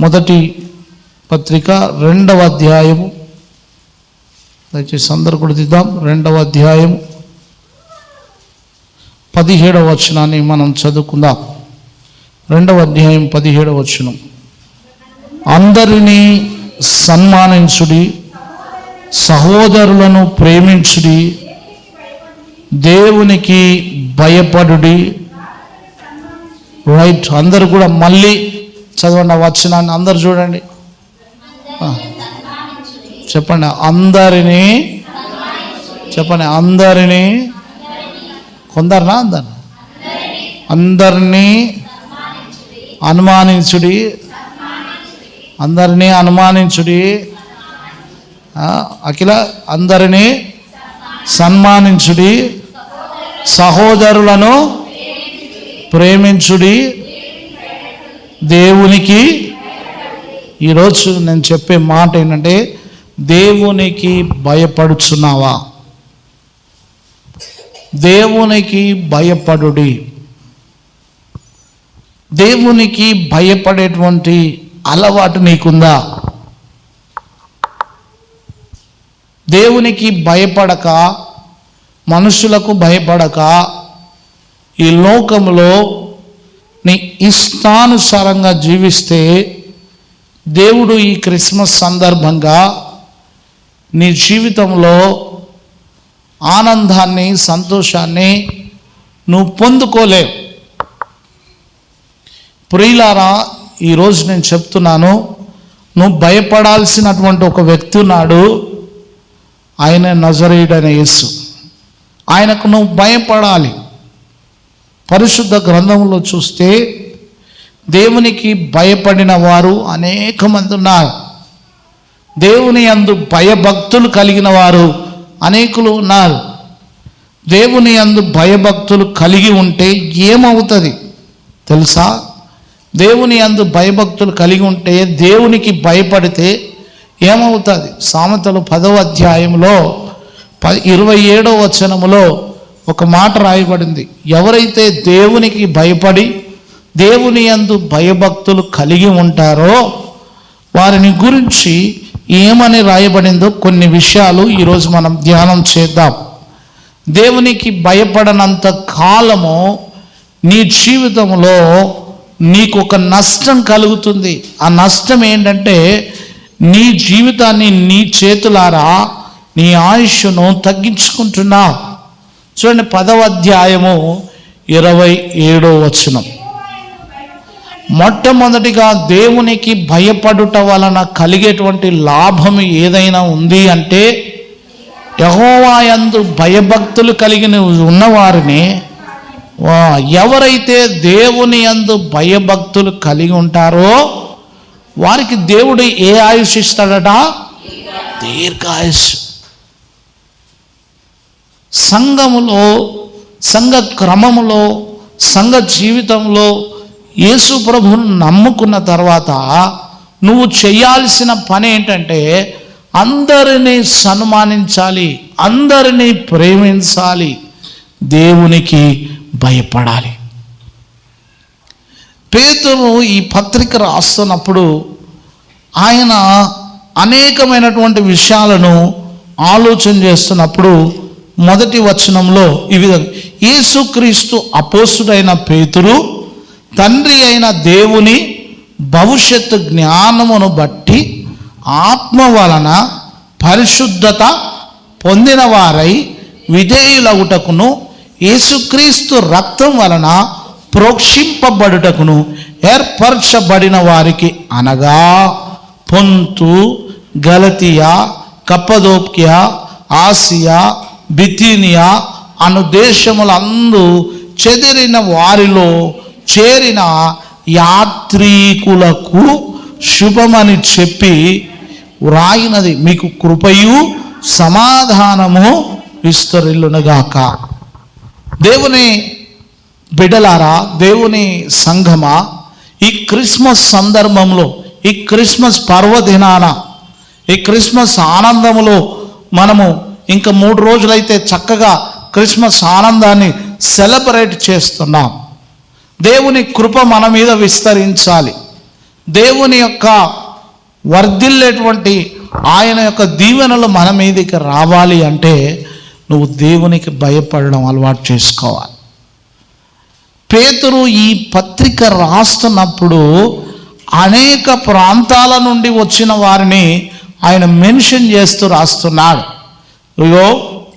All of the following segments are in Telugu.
మొదటి పత్రిక 2వ అధ్యాయము, దయచేసి అందరు కూడా దిద్దాం. 2వ అధ్యాయము 17వ వచనాన్ని మనం చదువుకుందాం. 2వ అధ్యాయం 17వ వచనం. అందరినీ సన్మానించుడి, సహోదరులను ప్రేమించుడి, దేవునికి భయపడుడి. రైట్, అందరు కూడా మళ్ళీ చదవండి ఆ వచనాన్ని. అందరు చూడండి, చెప్పండి. అందరినీ చెప్పండి. అందరినీ, కొందరునా అందరినీ అనుమానించుడి, అందరినీ అనుమానించుడి. అఖిల, అందరినీ సన్మానించుడి, సహోదరులను ప్రేమించుడి, దేవునికి. ఈరోజు నేను చెప్పే మాట ఏంటంటే, దేవునికి భయపడుచున్నావా? దేవునికి భయపడుడి. దేవునికి భయపడేటువంటి అలవాటు నీకుందా? దేవునికి భయపడక, మనుషులకు భయపడక, ఈ లోకంలో నీ ఇష్టానుసారంగా జీవిస్తే, దేవుడు ఈ క్రిస్మస్ సందర్భంగా నీ జీవితంలో ఆనందాన్ని, సంతోషాన్ని నువ్వు పొందుకోలేవు. ప్రియులారా, ఈరోజు నేను చెప్తున్నాను, నువ్వు భయపడాల్సినటువంటి ఒక వ్యక్తి ఉన్నాడు. ఆయన నజరేయుడైన యేసు. ఆయనకు నువ్వు భయపడాలి. పరిశుద్ధ గ్రంథంలో చూస్తే దేవునికి భయపడిన వారు అనేక మంది ఉన్నారు. దేవుని యందు భయభక్తులు కలిగిన వారు అనేకులు ఉన్నారు. దేవుని యందు భయభక్తులు కలిగి ఉంటే ఏమవుతుంది తెలుసా? దేవుని యందు భయభక్తులు కలిగి ఉంటే, దేవునికి భయపడితే ఏమవుతుంది? సామెతలు 10వ అధ్యాయంలో 27వ వచనములో ఒక మాట రాయబడింది. ఎవరైతే దేవునికి భయపడి దేవుని యందు భయభక్తులు కలిగి ఉంటారో వారిని గురించి ఏమని రాయబడిందో కొన్ని విషయాలు ఈరోజు మనం ధ్యానం చేద్దాం. దేవునికి భయపడనంత కాలము నీ జీవితంలో నీకు ఒక నష్టం కలుగుతుంది. ఆ నష్టం ఏంటంటే, నీ జీవితాన్ని నీ చేతులారా నీ ఆయుష్ను తగ్గించుకుంటున్నావు. చూడండి, 10వ అధ్యాయము 27వ వచనం. మొట్టమొదటిగా దేవునికి భయపడుట వలన కలిగేటువంటి లాభం ఏదైనా ఉంది అంటే, యెహోవా యందు భయభక్తులు కలిగిన ఉన్నవారిని, ఎవరైతే దేవుని యందు భయభక్తులు కలిగి ఉంటారో వారికి దేవుడు ఏ ఆయుష్ ఇస్తాడట? దీర్ఘాయుష్. సంఘములో, సంఘ క్రమములో, సంఘ జీవితంలో యేసు ప్రభువును నమ్ముకున్న తర్వాత నువ్వు చేయాల్సిన పని ఏంటంటే, అందరినీ సన్మానించాలి, అందరినీ ప్రేమించాలి, దేవునికి భయపడాలి. పేతురు ఈ పత్రిక రాస్తున్నప్పుడు ఆయన అనేకమైనటువంటి విషయాలను ఆలోచన చేస్తున్నప్పుడు మొదటి వచనంలో ఈ విధంగా, యేసుక్రీస్తు అపోస్తుడైన పేతురు తండ్రి అయిన దేవుని భవిష్యత్తు జ్ఞానమును బట్టి ఆత్మ వలన పరిశుద్ధత పొందిన వారై విధేయులగుటకును, యేసుక్రీస్తు రక్తం వలన ప్రోక్షింపబడుటకును ఏర్పరచబడిన వారికి, అనగా పొంతు, గలతియా, కప్పదోక్య, ఆసియా, బితీనియా అను దేశములందు చెదిరిన వారిలో చేరిన యాత్రికులకు శుభమని చెప్పి వ్రాయినది, మీకు కృపయు సమాధానము విస్తరిల్లునుగాక. దేవుని బిడ్డలారా, దేవుని సంఘమా, ఈ క్రిస్మస్ సందర్భంలో, ఈ క్రిస్మస్ పర్వదినాన, ఈ క్రిస్మస్ ఆనందములో మనము ఇంకా 3 రోజులైతే చక్కగా క్రిస్మస్ ఆనందాన్ని సెలబ్రేట్ చేస్తున్నాం. దేవుని కృప మన మీద విస్తరించాలి. దేవుని యొక్క వర్ధిల్లేటువంటి ఆయన యొక్క దీవెనలు మన మీదకి రావాలి అంటే నువ్వు దేవునికి భయపడడం అలవాటు చేసుకోవాలి. పేతురు ఈ పత్రిక రాస్తున్నప్పుడు అనేక ప్రాంతాల నుండి వచ్చిన వారిని ఆయన మెన్షన్ చేస్తూ రాస్తున్నాడు. ఇగో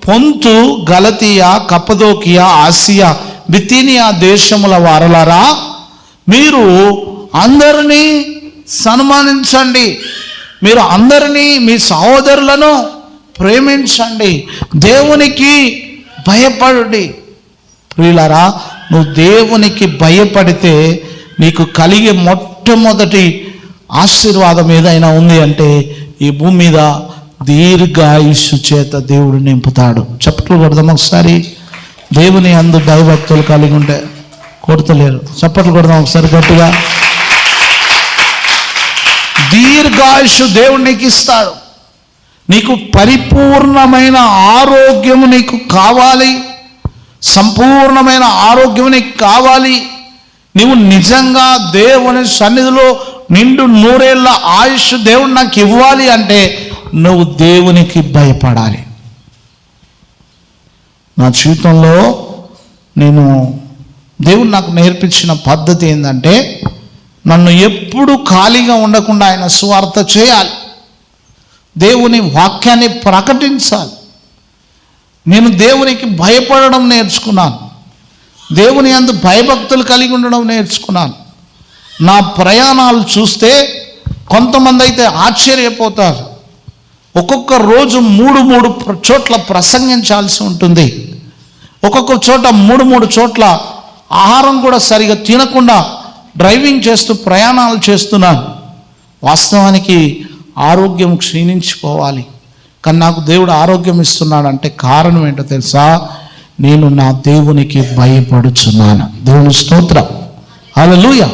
పొంతు, గలతీయ, కప్పదోకియా, ఆసియా, బితీనియా దేశముల వారలారా, మీరు అందరినీ సన్మానించండి, మీరు అందరినీ మీ సహోదరులను ప్రేమించండి, దేవునికి భయపడండి. ప్రియులారా, నువ్వు దేవునికి భయపడితే నీకు కలిగే మొట్టమొదటి ఆశీర్వాదం ఏదైనా ఉంది అంటే ఈ భూమి మీద దీర్ఘాయుష్షు చేత దేవుడు నింపుతాడు. చప్పట్లు కొడదాం ఒకసారి. దేవుని అందు భయభక్తులు కలిగి ఉంటే కొడతలేరు. చప్పట్లు కొడదాం ఒకసారి గట్టిగా. దీర్ఘాయుష్షు దేవుడు నీకు ఇస్తాడు. నీకు పరిపూర్ణమైన ఆరోగ్యము నీకు కావాలి, సంపూర్ణమైన ఆరోగ్యం నీకు కావాలి. నీవు నిజంగా దేవుని సన్నిధిలో నిండు నూరేళ్ల ఆయుష్ దేవుడు నాకు ఇవ్వాలి అంటే నువ్వు దేవునికి భయపడాలి. నా జీవితంలో దేవుడు నాకు నేర్పించిన పద్ధతి ఏంటంటే, నన్ను ఎప్పుడు ఖాళీగా ఉండకుండా ఆయన సువార్త చేయాలి, దేవుని వాక్యాన్ని ప్రకటించాలి. నేను దేవునికి భయపడడం నేర్చుకున్నాను, దేవుని యందు భయభక్తులు కలిగి ఉండడం నేర్చుకున్నాను. నా ప్రయాణాలు చూస్తే కొంతమంది అయితే ఆశ్చర్యపోతారు. ఒక్కొక్క రోజు 3 చోట్ల ప్రసంగించాల్సి ఉంటుంది. ఒక్కొక్క చోట 3 చోట్ల ఆహారం కూడా సరిగా తినకుండా డ్రైవింగ్ చేస్తూ ప్రయాణాలు చేస్తున్నాను. వాస్తవానికి ఆరోగ్యం క్షీణించిపోవాలి, కానీ నాకు దేవుడు ఆరోగ్యం ఇస్తున్నాడంటే కారణం ఏంటో తెలుసా? నేను నా దేవునికి భయపడుచున్నాను. దేవుని స్తోత్రం, హల్లెలూయా.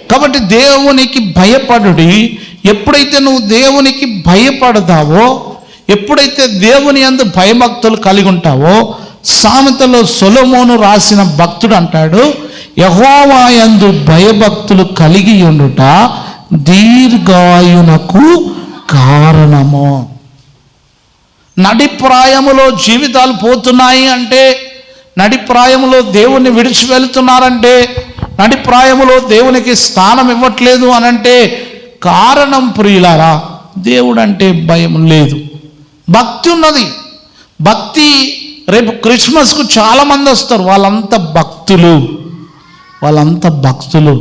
కాబట్టి దేవునికి భయపడుడి. ఎప్పుడైతే నువ్వు దేవునికి భయపడతావో, ఎప్పుడైతే దేవుని యందు భయభక్తులు కలిగి ఉంటావో, సామెతలో సొలొమోను రాసిన భక్తుడు అంటాడు, యెహోవా యందు భయభక్తులు కలిగి ఉండుట దీర్ఘాయునకు కారణము. నడిప్రాయములో జీవితాలు పోతున్నాయి అంటే, నడిప్రాయములో దేవుణ్ణి విడిచి వెళుతున్నారంటే, నడిప్రాయములో దేవునికి స్థానం ఇవ్వట్లేదు అనంటే కారణం ప్రియులారా, దేవుడు అంటే భయం లేదు, భక్తి ఉన్నది. భక్తి, రేపు క్రిస్మస్కు చాలామంది వస్తారు, వాళ్ళంతా భక్తులు.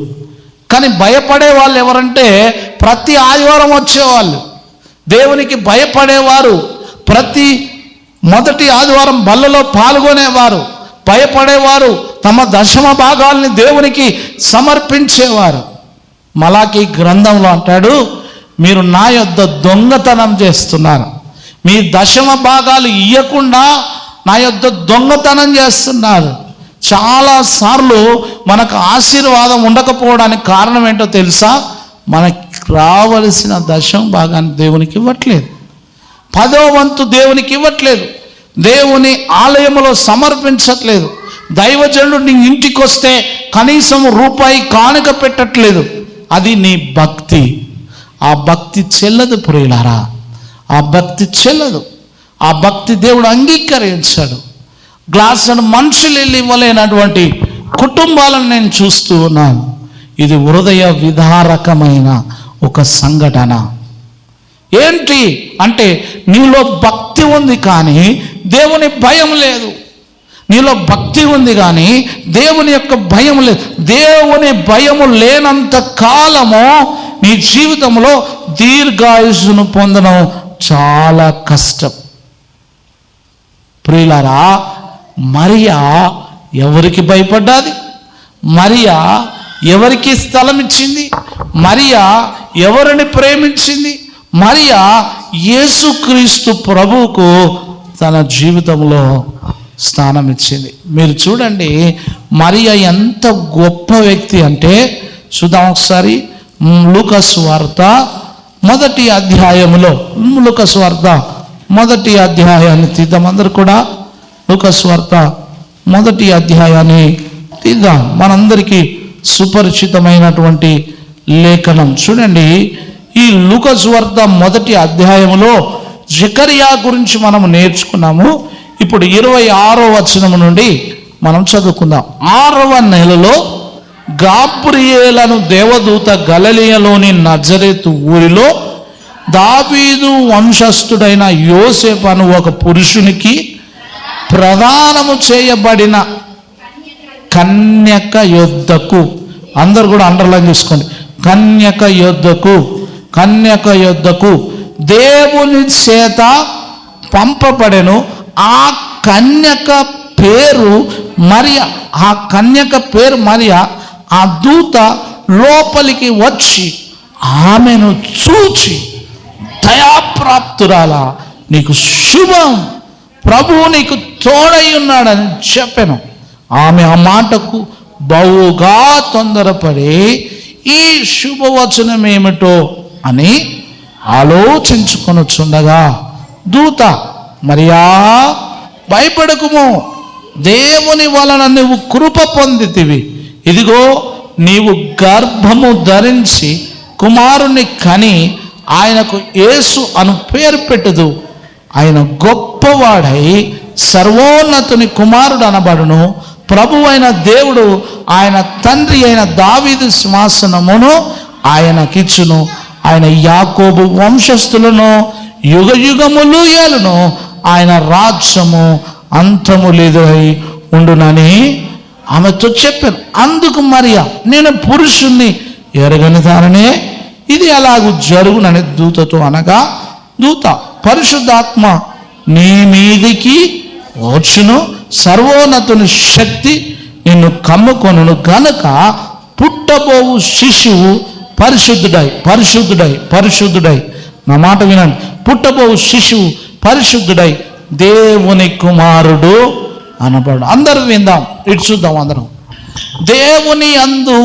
కానీ భయపడే వాళ్ళు ఎవరంటే ప్రతి ఆదివారం వచ్చేవాళ్ళు. దేవునికి భయపడేవారు ప్రతి మొదటి ఆదివారం బల్లలో పాల్గొనేవారు, భయపడేవారు, తమ దశమ భాగాల్ని దేవునికి సమర్పించేవారు. మలాకీ గ్రంథంలో అంటాడు, మీరు నా యొద్ద దొంగతనం చేస్తున్నారు, మీ దశమ భాగాలు ఇయ్యకుండా నా యొద్ద దొంగతనం చేస్తున్నారు. చాలాసార్లు మనకు ఆశీర్వాదం ఉండకపోవడానికి కారణం ఏంటో తెలుసా? మనకు రావలసిన దశమ భాగాన్ని దేవునికి ఇవ్వట్లేదు, 10వ వంతు దేవునికి ఇవ్వట్లేదు, దేవుని ఆలయంలో సమర్పించట్లేదు. దైవజనుడు నీ ఇంటికి వస్తే కనీసం రూపాయి కానుక పెట్టట్లేదు. అది నీ భక్తి. ఆ భక్తి చెల్లదు ప్రియులారా, ఆ భక్తి చెల్లదు. ఆ భక్తి దేవుడు అంగీకరించాడు. గ్లాసును మనుషులు వెళ్ళి ఇవ్వలేనటువంటి కుటుంబాలను నేను చూస్తూ ఉన్నాను. ఇది హృదయ విదారకమైన ఒక సంఘటన. ఏంటి అంటే, నీలో భక్తి ఉంది కానీ దేవుని భయం లేదు. నీలో భక్తి ఉంది కానీ దేవుని యొక్క భయం లేదు. దేవుని భయము లేనంత కాలము నీ జీవితంలో దీర్ఘాయుస్సును పొందడం చాలా కష్టం. ప్రియులారా, మరియా ఎవరికి భయపడ్డాది? మరియా ఎవరికి స్థలం ఇచ్చింది? మరియా ఎవరిని ప్రేమించింది? మరియా యేసుక్రీస్తు ప్రభువుకు తన జీవితంలో స్థానం ఇచ్చింది. మీరు చూడండి, మరియా ఎంత గొప్ప వ్యక్తి అంటే, చూద్దాం ఒకసారి. లూకాసు వార్త 1వ అధ్యాయములో, లూకాసు వార్త 1వ అధ్యాయాన్ని తీద్దాం. అందరూ కూడా లూకాసు వార్త 1వ అధ్యాయాన్ని తీద్దాం. మనందరికీ సుపరిచితమైనటువంటి లేఖనం. చూడండి, ఈ లూకా సువార్త 1వ అధ్యాయంలో జకరియా గురించి మనం నేర్చుకున్నాము. ఇప్పుడు 26వ వచనం నుండి మనం చదువుకుందాం. 6వ నెలలో గాబ్రియేలను దేవదూత గలిలయలోని నజరేతు ఊరిలో దావీదు వంశస్థుడైన యోసేపు అను ఒక పురుషునికి ప్రదానము చేయబడిన కన్యక యొద్దకు, అందరు కూడా అండర్లైన్ చేసుకోండి, కన్యక యొద్దకు దేవుని చేత పంపబడెను. ఆ కన్యక పేరు మరియా. ఆ దూత లోపలికి వచ్చి ఆమెను చూచి, దయాప్రాప్తురాలా, నీకు శుభం, ప్రభువు నీకు తోడై ఉన్నాడని చెప్పాను. ఆమె ఆ మాటకు బహుగా తొందరపడి ఈ శుభవచనం ఏమిటో అని ఆలోచించుకొనుచుండగా దూత, మరియా భయపడకుము, దేవుని వలన నువ్వు కృప పొందితివి. ఇదిగో నీవు గర్భము ధరించి కుమారుని కని ఆయనకు యేసు అను పేరు పెట్టుదు. ఆయన గొప్పవాడై సర్వోన్నతుని కుమారుడు అనబడును. ప్రభు అయిన దేవుడు ఆయన తండ్రి అయిన దావీదు సింహాసనమును ఆయనకిచ్చును. ఆయన యాకోబు వంశస్థులను యుగయుగములు ఏలును. ఆయన రాజ్యము అంతము లేదై ఉండునని ఆమెతో చెప్పాను. అందుకు మరియా, నేను పురుషుణ్ణి ఎరగని దాననే, ఇది అలాగూ జరుగునని దూతతో అనగా, దూత, పరిశుద్ధాత్మ నీ మీదికి వచ్చును, సర్వోన్నతుని శక్తి నిన్ను కమ్ముకొనును గనుక పుట్టబోవు శిశువు పరిశుద్ధుడై నా మాట వినండి, పుట్టబోవు శిశువు పరిశుద్ధుడై దేవుని కుమారుడు అనబడు. అందరూ విందాం, ఇటు చూద్దాం అందరం. దేవుని యందు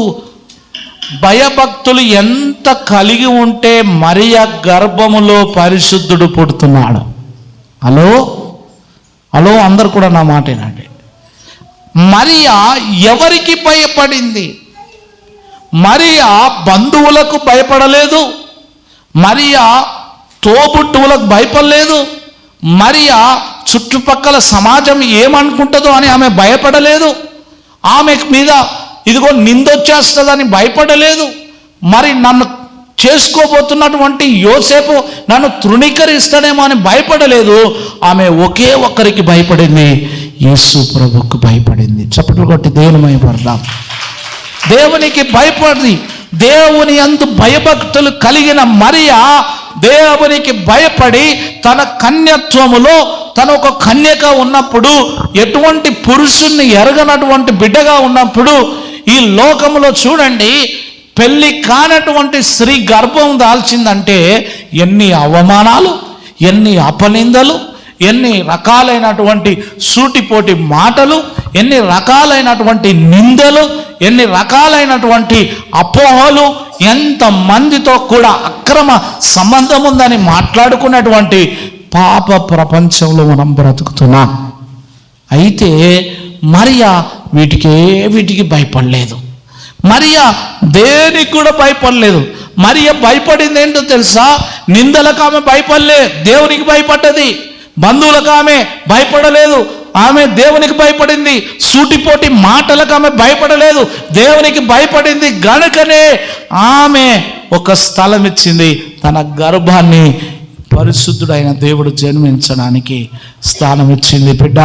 భయభక్తులు ఎంత కలిగి ఉంటే మరియ గర్భములో పరిశుద్ధుడు పుడుతున్నాడు. హలో అందరు కూడా నా మాట వినండి. మరియ ఎవరికి భయపడింది? మరియ బంధువులకు భయపడలేదు, మరియ తోబుట్టువులకు భయపడలేదు, మరియ చుట్టుపక్కల సమాజం ఏమనుకుంటుందో అని ఆమె భయపడలేదు, ఆమె మీద ఇదిగో నిందొచ్చేస్తుందని భయపడలేదు, మరి నన్ను చేసుకోబోతున్నటువంటి యోసేపు నన్ను తృణీకరిస్తాడేమో అని భయపడలేదు. ఆమె ఒకే ఒక్కరికి భయపడింది, యేసు ప్రభువుకు భయపడింది. చప్పట్లు కొట్టి దేవుని మహిమపడదాం. దేవునికి భయపడి దేవుని యందు భయభక్తులు కలిగిన మరియా దేవునికి భయపడి తన కన్యత్వములో తను ఒక కన్యక ఉన్నప్పుడు, ఎటువంటి పురుషుణ్ణి ఎరగనటువంటి బిడ్డగా ఉన్నప్పుడు, ఈ లోకములో చూడండి, పెళ్లి కానటువంటి స్త్రీ గర్భం దాల్చిందంటే ఎన్ని అవమానాలు, ఎన్ని అపనిందలు, ఎన్ని రకాలైనటువంటి సూటిపోటి మాటలు, ఎన్ని రకాలైనటువంటి నిందలు, ఎన్ని రకాలైనటువంటి అపోహలు, ఎంతమందితో కూడా అక్రమ సంబంధం ఉందని మాట్లాడుకున్నటువంటి పాప ప్రపంచంలో మనం బ్రతుకుతున్నాం. అయితే మరియా వీటికి భయపడలేదు. మరియా దేనికి కూడా భయపడలేదు. మరియా భయపడింది ఏంటో తెలుసా? నిందలకు ఆమె భయపడలే, దేవునికి భయపడ్డది. బంధువులకు ఆమె భయపడలేదు, ఆమె దేవునికి భయపడింది. సూటిపోటి మాటలకు ఆమె భయపడలేదు, దేవునికి భయపడింది. గనుకనే ఆమె ఒక స్థలం ఇచ్చింది, తన గర్భాన్ని పరిశుద్ధుడైన దేవుడు జన్మించడానికి స్థానం ఇచ్చింది. బిడ్డ,